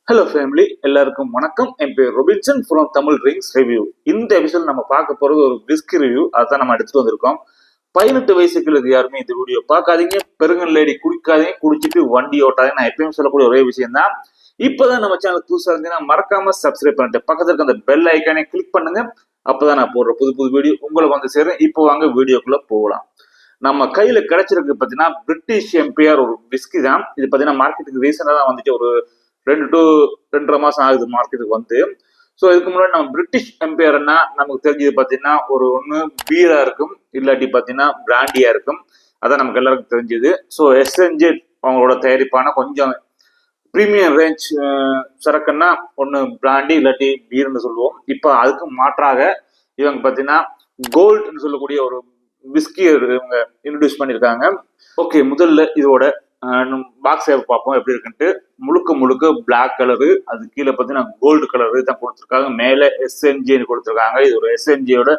Hello family, எல்லாருக்கும் வணக்கம். என் பேர் Robinson from Tamil drinks review. இந்த எபிசோட் நம்ம பார்க்க போறது ஒரு விஸ்கி ரிவ்யூ. அதான் நம்ம எடுத்துட்டு வந்திருக்கோம். 18 வயசுக்கு யாருமே இந்த வீடியோ பார்க்காதீங்க, பெருங்கல் லேடி குடிக்காதீங்க, குடிச்சிட்டு வண்டி ஓட்டாதீங்க. நான் எப்பயும் சொல்லக்கூடிய ஒரே விஷயம் தான். இப்பதான் நம்ம சேனல் புதுசா இருந்தீங்கன்னா மறக்காம சப்ஸ்கிரைப் பண்ணிட்டு பக்கத்துல இருக்க அந்த பெல் ஐக்கானே கிளிக் பண்ணுங்க. அப்பதான் நான் போடுற புது புது வீடியோ உங்களை வந்து சேரும். இப்போ வாங்க வீடியோக்குள்ள போகலாம். நம்ம கையில கிடைச்சிருக்கு பாத்தீங்கன்னா பிரிட்டிஷ் எம்பிஆர் ஒரு விஸ்கி தான். இது பாத்தீங்கன்னா மார்க்கெட்டுக்கு ரீசெண்டா தான் வந்துட்டு ஒரு 2 to 2.5 மாசம் ஆகுது மார்க்கெட்டுக்கு வந்து. ஸோ இதுக்கு முன்னாடி நம்ம பிரிட்டிஷ் எம்பையர்னா நமக்கு தெரிஞ்சது பார்த்தீங்கன்னா ஒரு ஒன்று பீரா இருக்கும், இல்லாட்டி பார்த்தீங்கன்னா பிராண்டியா இருக்கும். அதான் நமக்கு எல்லாருக்கும் தெரிஞ்சது. ஸோ எஸ்என்ஜே அவங்களோட தயாரிப்பான கொஞ்சம் ப்ரீமியம் ரேஞ்ச் சரக்குன்னா ஒன்று பிராண்டி இல்லாட்டி பீர்னு சொல்லுவோம். இப்போ அதுக்கு மாற்றாக இவங்க பார்த்தீங்கன்னா கோல்டுன்னு சொல்லக்கூடிய ஒரு விஸ்கி இவங்க இன்ட்ரடியூஸ் பண்ணியிருக்காங்க. ஓகே, முதல்ல இதோட பாக்ஸ் பார்ப்போம் எப்படி இருக்குன்ட்டு. முழுக்க முழுக்க பிளாக் கலரு, அது கீழே பார்த்தீங்கன்னா கோல்டு கலரு தான் கொடுத்துருக்காங்க. மேலே எஸ்என்ஜின்னு கொடுத்துருக்காங்க. இது ஒரு எஸ்என்ஜியோட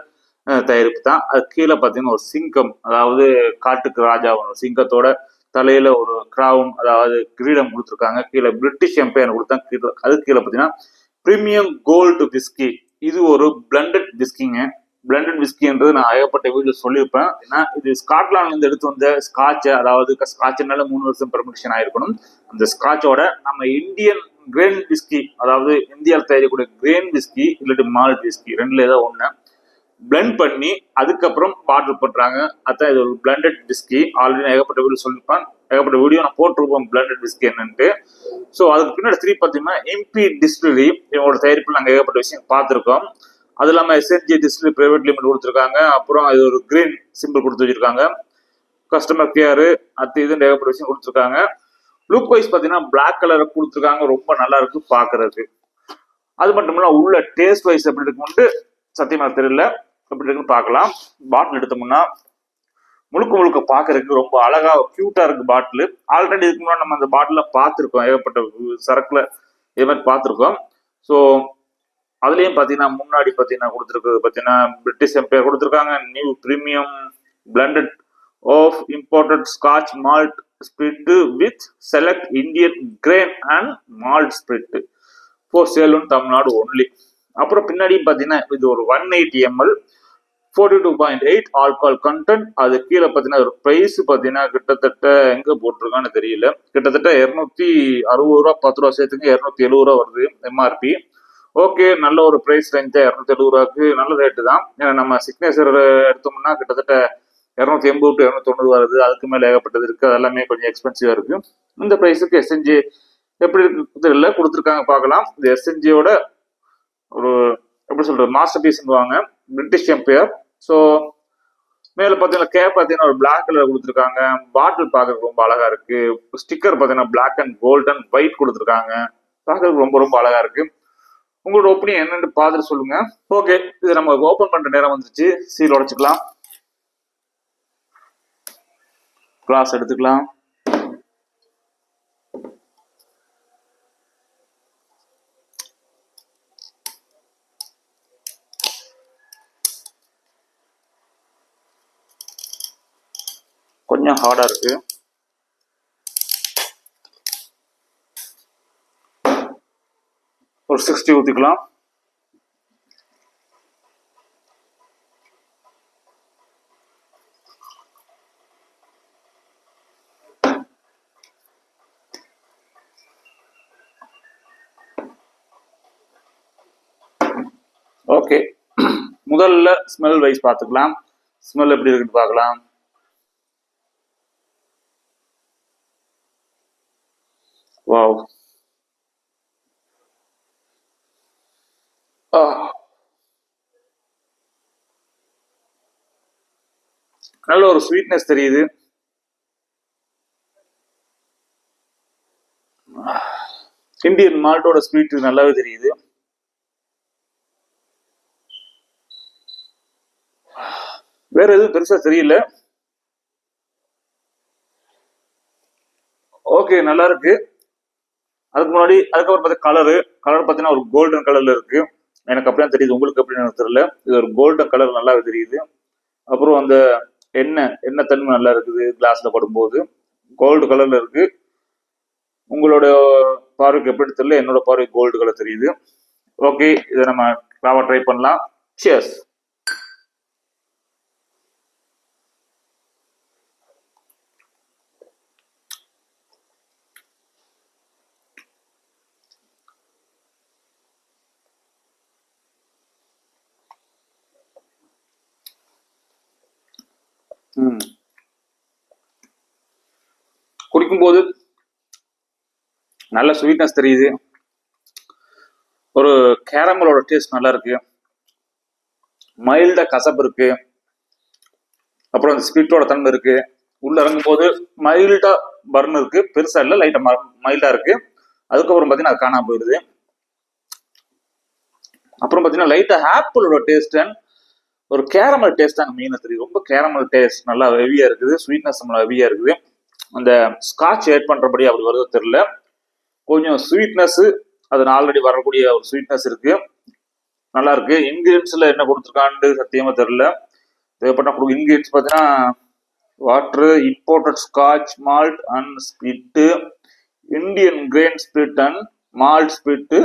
தயாரிப்பு தான். அது கீழே பார்த்தீங்கன்னா ஒரு சிங்கம், அதாவது காட்டுக்கு ராஜா ஒரு சிங்கத்தோட தலையில ஒரு கிரவுன், அதாவது கிரீடம் கொடுத்துருக்காங்க. கீழே பிரிட்டிஷ் எம்பையர் கொடுத்தாங்க. அது கீழே பார்த்தீங்கன்னா பிரீமியம் கோல்டு விஸ்கி. இது ஒரு பிளண்டட் விஸ்கிங்க. பிளண்டட் விஸ்கின்றது நான் ஏகப்பட்ட வீடியோ சொல்லியிருப்பேன். ஏன்னா இது ஸ்காட்லாண்ட்ல இருந்து எடுத்து வந்த ஸ்காட்சை, அதாவது ஸ்காட்ச்னால 3 வருஷம் பெர்மிஷன் ஆயிருக்கணும். அந்த ஸ்காட்சோட நம்ம இந்தியன் கிரேன் விஸ்கி, அதாவது இந்தியாவில் தயாரிக்கக்கூடிய கிரேன் விஸ்கி இல்லாட்டி மால்ட் விஸ்கி ரெண்டுல ஏதோ ஒண்ணு பிளண்ட் பண்ணி அதுக்கப்புறம் பாட்டில் பண்றாங்க. அதான் இது ஒரு பிளண்டட் விஸ்கி. ஆல்ரெடி ஏகப்பட்ட வீடியோ சொல்லியிருப்பேன், ஏகப்பட்ட வீடியோ நான் போட்டிருப்போம் பிளண்டட் விஸ்கி என்னன்ட்டு. ஸோ அதுக்கு பின்னாடி பார்த்தீங்கன்னா எம்பி டிஸ்டிலரி இவங்களோட தயாரிப்பில் நாங்கள் ஏகப்பட்ட விஷயம் பார்த்துருக்கோம். அது இல்லாமல் எஸ்என்ஜி டிஸ்டிலரி பிரைவேட் லிமிட் கொடுத்துருக்காங்க. அப்புறம் அது ஒரு கிரீன் சிம்பிள் கொடுத்து வச்சிருக்காங்க. கஸ்டமர் கேரு அது இது ஏகப்பட்ட விஷயம் கொடுத்துருக்காங்க. லுக் வைஸ் பார்த்தீங்கன்னா பிளாக் கலர் கொடுத்துருக்காங்க. ரொம்ப நல்லா இருக்கு பார்க்கறதுக்கு. அது மட்டும் இல்ல உள்ள டேஸ்ட் வைஸ் எப்படி இருக்கும்னு சத்தியமாக தெரியல. எப்படி இருக்குன்னு பார்க்கலாம். பாட்டில் எடுத்தோம்னா முழுக்க முழுக்க பார்க்கறதுக்கு ரொம்ப அழகா கியூட்டா இருக்கு பாட்டில். ஆல்ரெடி இதுக்கு முன்னாடி நம்ம அந்த பாட்டில பார்த்துருக்கோம், ஏகப்பட்ட சரக்குல இதே மாதிரி பார்த்துருக்கோம். ஸோ அதுலயும் பாத்தீங்கன்னா முன்னாடி பாத்தீங்கன்னா கொடுத்துருக்கு பாத்தீங்கன்னா பிரிட்டிஷ் எம்பையர் கொடுத்துருக்காங்க. New premium blended of imported Scotch malt spirit with select Indian grain and malt spirit for sale in Tamil Nadu only. அப்புறம் பின்னாடி பாத்தீங்கன்னா இது ஒரு 180 ml 42.8 ஆல்கஹால் கண்டென்ட். அது கீழே பார்த்தீங்கன்னா ஒரு ப்ரைஸ் பார்த்தீங்கன்னா கிட்டத்தட்ட எங்கே போட்டிருக்கான்னு தெரியல. கிட்டத்தட்ட 260 ரூபா, 10 ரூபா சேர்த்துக்கு 270 ரூபா வருது எம்ஆர்பி. ஓகே, நல்ல ஒரு ப்ரைஸ் ரேஞ்ச் தான். 270 ரூபாய்க்கு நல்ல ரேட்டு தான். ஏன்னா நம்ம சிக்னேச்சர் எடுத்தோம்னா கிட்டத்தட்ட 280 to 290 வருது. அதுக்கு மேலே ஏகப்பட்டது இருக்கு. அது எல்லாமே கொஞ்சம் எக்ஸ்பென்சிவா இருக்கு. இந்த ப்ரைஸுக்கு எஸ்என்ஜி எப்படி இருக்கு தெரியல, கொடுத்துருக்காங்க பார்க்கலாம். இந்த எஸ்என்ஜியோட ஒரு எப்படி சொல்றது மாஸ்டர் பீஸ்வாங்க பிரிட்டிஷ் எம்பையர். ஸோ மேல பார்த்தீங்கன்னா கேப் பார்த்தீங்கன்னா ஒரு பிளாக் கலர் கொடுத்துருக்காங்க. பாட்டில் பார்க்கறதுக்கு ரொம்ப அழகா இருக்கு. ஸ்டிக்கர் பார்த்தீங்கன்னா black and gold and white கொடுத்துருக்காங்க. பார்க்கறதுக்கு ரொம்ப ரொம்ப அழகா இருக்கு. உங்களோட ஒப்பீனியன் என்னன்னு பார்த்துட்டு சொல்லுங்க. ஓகே, இது நம்ம ஓபன் பண்ற நேரம் வந்துச்சு. சீல் உடைச்சுக்கலாம். கிளாஸ் எடுத்துக்கலாம். கொஞ்சம் ஹார்டா இருக்கு. ஒரு 60 ஊத்திக்கலாம். ஓகே, முதல்ல ஸ்மெல் வைஸ் பார்த்துக்கலாம். ஸ்மெல் எப்படி இருக்குன்னு பார்க்கலாம். வாவ், நல்ல ஒரு ஸ்வீட்னஸ் தெரியுது. இந்தியன் மால்ட்டோட ஸ்வீட் நல்லாவே தெரியுது. வேற எதுவும் பெருசா தெரியல. ஓகே, நல்லா இருக்கு. அதுக்கு முன்னாடி அதுக்கப்புறம் பார்த்தா கலர் பார்த்தீங்கன்னா ஒரு கோல்டன் கலர்ல இருக்கு. எனக்கு அப்படியே தெரியுது, உங்களுக்கு எப்படின்னு தெரியல. இது ஒரு கோல்டன் கலர் நல்லாவே தெரியுது. அப்புறம் அந்த எண்ணெய் தன்மை நல்லா இருக்குது. கிளாஸ்ல படும்போது கோல்டு கலர்ல இருக்கு. உங்களோட பார்வைக்கு எப்படி தெரியல, என்னோட பார்வை கோல்டு கலர் தெரியுது. ஓகே, இதை நம்ம ராவா ட்ரை பண்ணலாம். சியர்ஸ். குடிக்கும்போது நல்ல ஸ்வீட்னஸ் தெரியுது. ஒரு கேரமலோட டேஸ்ட் நல்லா இருக்கு. மைல்டா கசப்பு இருக்கு. அப்புறம் அந்த ஸ்வீட்டோட தன்மை இருக்கு. உள்ள இறங்கும் போது மைல்டா பர்ன் இருக்கு. பெருசா இல்ல, லைட்டா மைல்டா இருக்கு. அதுக்கப்புறம் பாத்தீங்கன்னா அது காணாம போயிடுது. அப்புறம் பாத்தீங்கன்னா லைட்டா ஆப்பிளோட டேஸ்ட் அண்ட் ஒரு கேரமல் டேஸ்ட் அங்க மெயினா தெரியுது. ரொம்ப கேரமல் டேஸ்ட் நல்லா ஹெவியா இருக்குது. ஸ்வீட்னஸ் நல்லா ஹெவியா இருக்குது. அந்த ஸ்காட்ச் ஆட் பண்றபடி அப்படி வருது தெரியல. கொஞ்சம் ஸ்வீட்னஸ் அது ஆல்ரெடி வரக்கூடிய ஒரு ஸ்வீட்னஸ் இருக்கு. நல்லா இருக்கு. இன்கிரீடியன்ஸ்ல என்ன கொடுத்துருக்கான்னு சத்தியமா தெரியல. தேவைப்பட்ட இன்கிரீடியன்ஸ் பார்த்தீங்கன்னா water, imported Scotch malt and spirit, Indian grain spirit and malt spirit,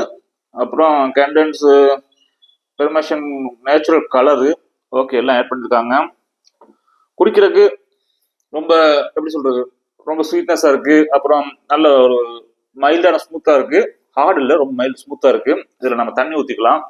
அப்புறம் condensed fermentation natural colour. Okay, எல்லாம் ஆட் பண்ணிருக்காங்க. குடிக்கிறதுக்கு ரொம்ப எப்படி சொல்றது, ரொம்ப ஸ்வீட்னஸா இருக்கு. அப்புறம் நல்ல ஒரு மைல்டான ஸ்மூத்தா இருக்கு. ஹார்ட் இல்ல, ரொம்ப மைல்ட் ஸ்மூத்தா இருக்கு. இதுல நம்ம தண்ணி ஊத்திக்கலாம்.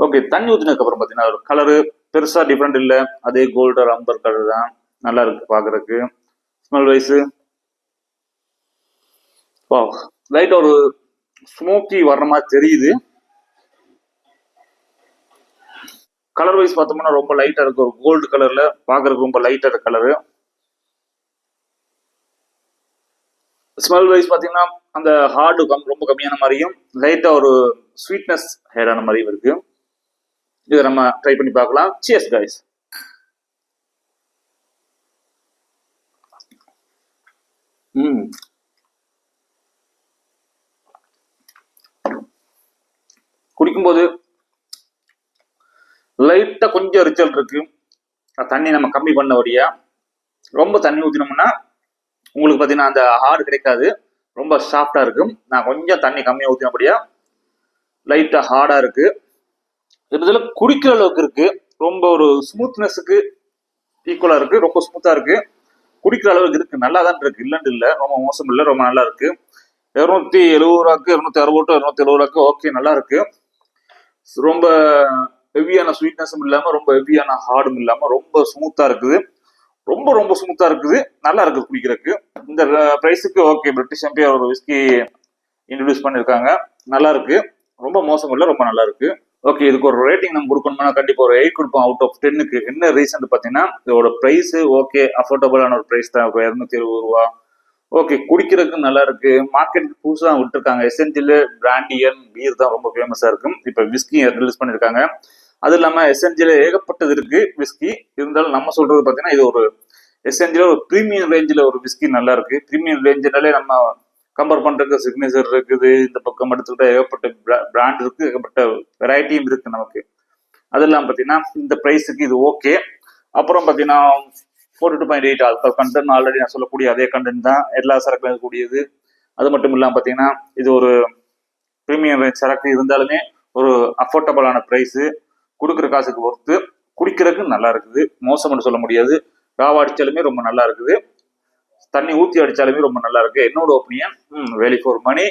ஓகே, தண்ணி ஊத்தினதுக்கு அப்புறம் பாத்தீங்கன்னா ஒரு கலரு பெருசா டிஃப்ரெண்ட் இல்ல, அதே கோல்டர் அம்பர் கலர் தான். நல்லா இருக்கு பாக்குறதுக்கு. ஸ்மெல் வைஸ் லைட் ஒரு ஸ்மோக்கி வர்ற மாதிரி தெரியுது. கலர் வைஸ் பார்த்தோம்னா ரொம்ப லைட்டா இருக்கு. ஒரு கோல்டு கலர்ல பாக்குறதுக்கு ரொம்ப லைட்டா இருக்கு கலரு. ஸ்மெல் வைஸ் பாத்தீங்கன்னா அந்த ஹார்டு ரொம்ப கம்மியான மாதிரியும் லைட்டா ஒரு ஸ்வீட்னஸ் ஹேடான மாதிரியும் இருக்கு. இதை நம்ம ட்ரை பண்ணி பார்க்கலாம். Cheers guys. குடிக்கும்போது லைட்டா கொஞ்சம் ரிச்சல் இருக்கு. தண்ணி நம்ம கம்மி பண்ணபடியா. ரொம்ப தண்ணி ஊத்தினோம்னா உங்களுக்கு பாத்தீங்கன்னா அந்த ஹார்டு கிடைக்காது, ரொம்ப சாஃப்டா இருக்கும். நான் கொஞ்சம் தண்ணி கம்மியா ஊத்தினபடியா லைட்டா ஹார்டா இருக்கு. இதுல குடிக்கிற அளவுக்கு இருக்கு. ரொம்ப ஒரு ஸ்மூத்னஸுக்கு ஈக்குவலா இருக்கு. ரொம்ப ஸ்மூத்தா இருக்கு. குடிக்கிற அளவுக்கு இருக்கு. நல்லா தான் இருக்கு, இல்லன்னு இல்ல. ரொம்ப மோசம் இல்லை, ரொம்ப நல்லா இருக்கு. 270 ரூபாய்க்கு, 260, 270 ரூபாய்க்கு ஓகே, நல்லா இருக்கு. ரொம்ப ஹெவியான ஸ்வீட்னஸும் இல்லாம ரொம்ப ஹெவியான ஹார்டும் இல்லாம ரொம்ப ஸ்மூத்தா இருக்குது. ரொம்ப ரொம்ப ஸ்மூத்தா இருக்குது. நல்லா இருக்குது குடிக்கிறதுக்கு. இந்த பிரைஸுக்கு ஓகே. பிரிட்டிஷ் எம்பியர் ஒரு விஸ்கி இன்ட்ரடியூஸ் பண்ணிருக்காங்க. நல்லா இருக்கு. ரொம்ப மோசம் இல்லை, ரொம்ப நல்லா இருக்கு. ஓகே, இதுக்கு ஒரு ரேட்டிங் நம்ம கொடுக்கணும்னா கண்டிப்பா ஒரு 8 கொடுப்போம் அவுட் ஆஃப் 10க்கு. என்ன ரீசன் பாத்தீங்கன்னா இதோட பிரைஸ் ஓகே, அஃபோர்டபுளான ஒரு பிரைஸ் தான். 270 ரூபா. ஓகே, குடிக்கிறதுக்கு நல்லா இருக்கு. மார்க்கெட்டுக்கு புதுசாக விட்டுருக்காங்க. எசென்சியல் பிராண்டியன் பீர் தான் ரொம்ப ஃபேமஸா இருக்கும். இப்ப விஸ்கி ரிலீஸ் பண்ணிருக்காங்க. அது இல்லாம எசென்சியல் ஏகப்பட்டது இருக்கு விஸ்கி. இருந்தாலும் நம்ம சொல்றது பாத்தீங்கன்னா இது ஒரு எசென்சியல் ஒரு பிரீமியம் ரேஞ்சில் ஒரு விஸ்கி நல்லா இருக்கு. பிரீமியம் ரேஞ்சினாலே நம்ம கம்பேர் பண்றதுக்கு சிக்னேச்சர் இருக்குது. இந்த பக்கம் எடுத்துக்கிட்ட ஏகப்பட்ட பிராண்ட் இருக்கு, ஏகப்பட்ட வெரைட்டியும் இருக்கு நமக்கு. அது இல்லாம பாத்தீங்கன்னா இந்த பிரைஸுக்கு இது ஓகே. அப்புறம் பாத்தீங்கன்னா 42.8 ஆல்கஹால் கண்டென்ட் ஆல்ரெடி நான் சொல்லக்கூடிய அதே கண்டென்ட் தான். எல்லா சரக்குலையும் இருக்கக்கூடியது. அது மட்டும் இல்லாம பாத்தீங்கன்னா இது ஒரு பிரீமியம் ரேஞ்ச் சரக்கு இருந்தாலுமே ஒரு அஃபோர்டபுளான பிரைஸ். கொடுக்குற காசுக்கு பொறுத்து குடிக்கிறதுக்கு நல்லா இருக்குது. மோசம்னு சொல்ல முடியாது. ராவா அடிச்சாலுமே ரொம்ப நல்லா இருக்குது. தண்ணி ஊத்தி அடிச்சாலுமே ரொம்ப நல்லா இருக்கு. என்னோட ஒப்பீனியன். வேலி ஃபார் மணி.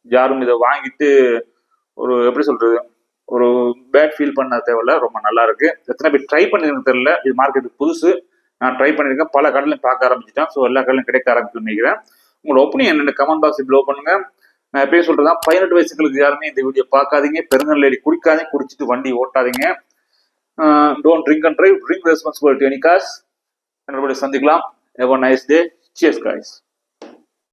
யாரும் இதை வாங்கிட்டு ஒரு எப்படி சொல்றது, ஒரு பேட் ஃபீல் பண்ண தேவையில்ல. ரொம்ப நல்லா இருக்கு. எத்தனை பேர் ட்ரை பண்ணிருக்க தெரியல. இது மார்க்கெட்டுக்கு புதுசு. நான் ட்ரை பண்ணியிருக்கேன். பல கடையிலும் பார்க்க ஆரம்பிச்சிட்டேன். ஸோ எல்லா கடையிலும் கிடைக்க ஆரம்பிச்சுன்னு நினைக்கிறேன். உங்களோட ஒப்பீனியன் என்ன கமெண்ட் பாக்ஸ் ப்ளோ பண்ணுங்க. நான் எப்பயும் சொல்றதா 18 வயசுகளுக்கு யாருமே இந்த வீடியோ பார்க்காதீங்க. பெருங்கல் குடிக்காதீங்க, குடிச்சிட்டு வண்டி ஓட்டாதீங்க. Don't drink and drive. Drink responsibility any cause. சந்திக்கலாம். Have a nice day. Cheers, guys.